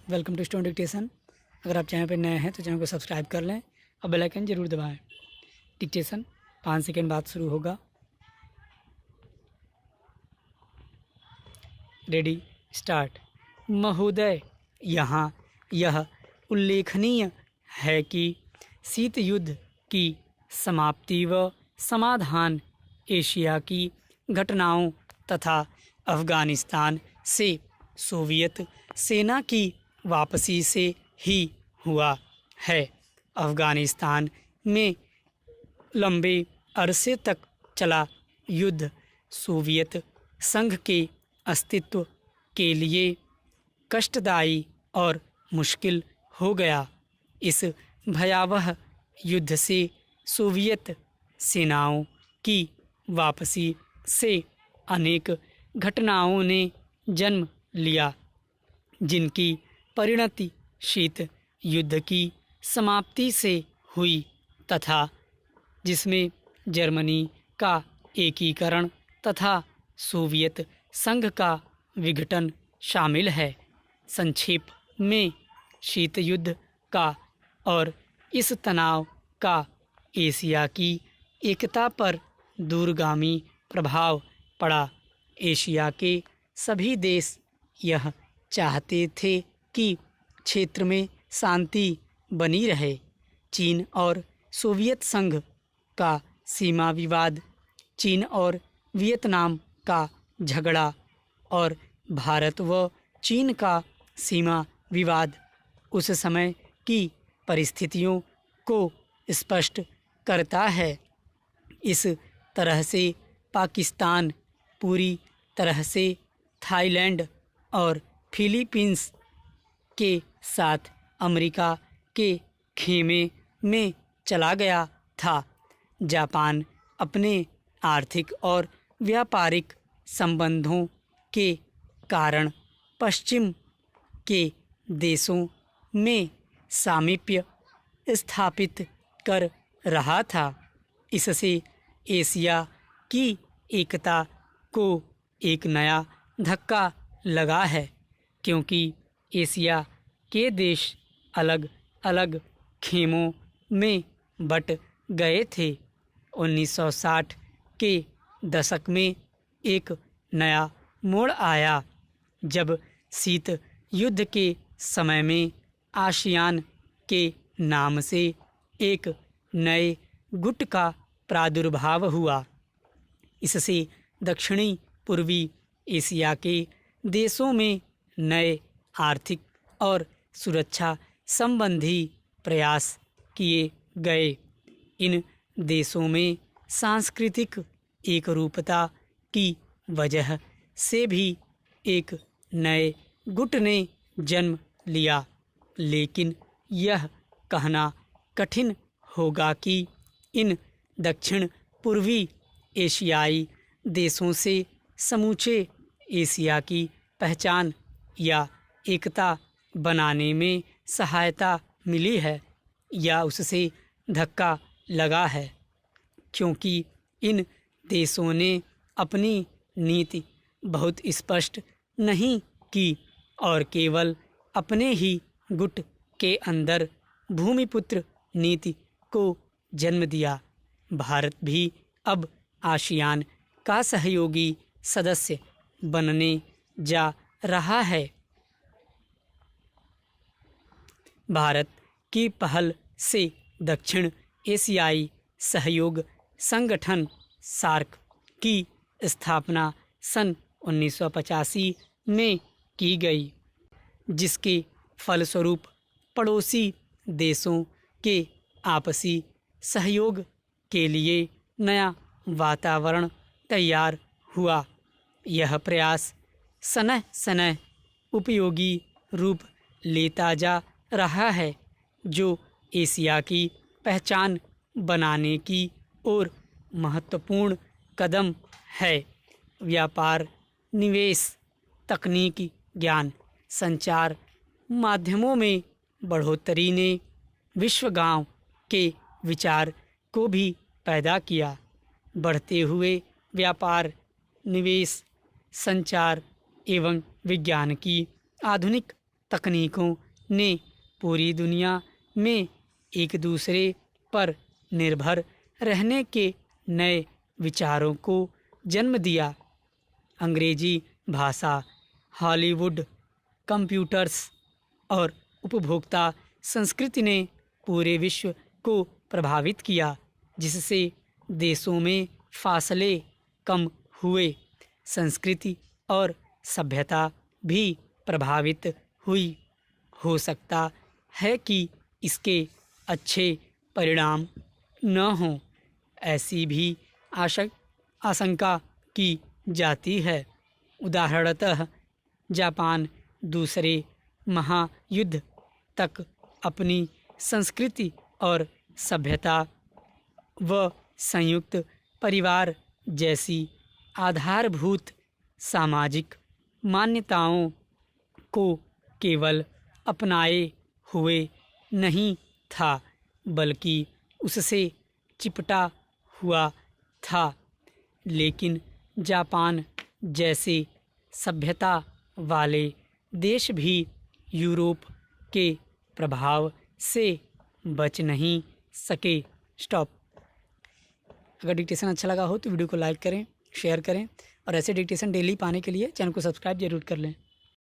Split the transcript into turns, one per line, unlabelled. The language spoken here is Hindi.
Welcome to stone dictation. अगर आप चैनल पर नए हैं तो चैनल को सब्सक्राइब कर लें और बेल आइकन जरूर दबाएं। डिक्टेशन 5 सेकेंड बाद शुरू होगा। Ready start. महोदय, यहाँ यह उल्लेखनीय है कि शीत युद्ध की समाप्ति व समाधान एशिया की घटनाओं तथा अफ़गानिस्तान से सोवियत सेना की वापसी से ही हुआ है। अफ़गानिस्तान में लंबे अरसे तक चला युद्ध सोवियत संघ के अस्तित्व के लिए कष्टदायी और मुश्किल हो गया। इस भयावह युद्ध से सोवियत सेनाओं की वापसी से अनेक घटनाओं ने जन्म लिया, जिनकी परिणति शीत युद्ध की समाप्ति से हुई तथा जिसमें जर्मनी का एकीकरण तथा सोवियत संघ का विघटन शामिल है। संक्षेप में, शीत युद्ध का और इस तनाव का एशिया की एकता पर दूरगामी प्रभाव पड़ा। एशिया के सभी देश यह चाहते थे कि क्षेत्र में शांति बनी रहे। चीन और सोवियत संघ का सीमा विवाद, चीन और वियतनाम का झगड़ा और भारत व चीन का सीमा विवाद उस समय की परिस्थितियों को स्पष्ट करता है। इस तरह से पाकिस्तान पूरी तरह से थाईलैंड और फिलीपींस के साथ अमेरिका के खेमे में चला गया था। जापान अपने आर्थिक और व्यापारिक संबंधों के कारण पश्चिम के देशों में सामीप्य स्थापित कर रहा था। इससे एशिया की एकता को एक नया धक्का लगा है, क्योंकि एशिया के देश अलग अलग खेमों में बट गए थे। 1960 के दशक में एक नया मोड़ आया, जब शीत युद्ध के समय में आसियान के नाम से एक नए गुट का प्रादुर्भाव हुआ। इससे दक्षिणी पूर्वी एशिया के देशों में नए आर्थिक और सुरक्षा संबंधी प्रयास किए गए। इन देशों में सांस्कृतिक एकरूपता की वजह से भी एक नए गुट ने जन्म लिया, लेकिन यह कहना कठिन होगा कि इन दक्षिण पूर्वी एशियाई देशों से समूचे एशिया की पहचान या एकता बनाने में सहायता मिली है या उससे धक्का लगा है, क्योंकि इन देशों ने अपनी नीति बहुत स्पष्ट नहीं की और केवल अपने ही गुट के अंदर भूमिपुत्र नीति को जन्म दिया। भारत भी अब आसियान का सहयोगी सदस्य बनने जा रहा है। भारत की पहल से दक्षिण एशियाई सहयोग संगठन सार्क की स्थापना सन 1985 में की गई, जिसके फलस्वरूप पड़ोसी देशों के आपसी सहयोग के लिए नया वातावरण तैयार हुआ। यह प्रयास सनह सनह उपयोगी रूप लेता जा रहा है, जो एशिया की पहचान बनाने की ओर महत्वपूर्ण कदम है। व्यापार, निवेश, तकनीकी ज्ञान, संचार माध्यमों में बढ़ोतरी ने विश्व गांव के विचार को भी पैदा किया। बढ़ते हुए व्यापार, निवेश, संचार एवं विज्ञान की आधुनिक तकनीकों ने पूरी दुनिया में एक दूसरे पर निर्भर रहने के नए विचारों को जन्म दिया। अंग्रेजी भाषा, हॉलीवुड, कंप्यूटर्स और उपभोक्ता संस्कृति ने पूरे विश्व को प्रभावित किया, जिससे देशों में फासले कम हुए। संस्कृति और सभ्यता भी प्रभावित हुई। हो सकता है कि इसके अच्छे परिणाम न हों, ऐसी भी आशंका की जाती है। उदाहरणतः जापान दूसरे महायुद्ध तक अपनी संस्कृति और सभ्यता व संयुक्त परिवार जैसी आधारभूत सामाजिक मान्यताओं को केवल अपनाए हुए नहीं था, बल्कि उससे चिपटा हुआ था। लेकिन जापान जैसे सभ्यता वाले देश भी यूरोप के प्रभाव से बच नहीं सके। स्टॉप। अगर डिक्टेशन अच्छा लगा हो तो वीडियो को लाइक करें, शेयर करें और ऐसे डिक्टेशन डेली पाने के लिए चैनल को सब्सक्राइब जरूर कर लें।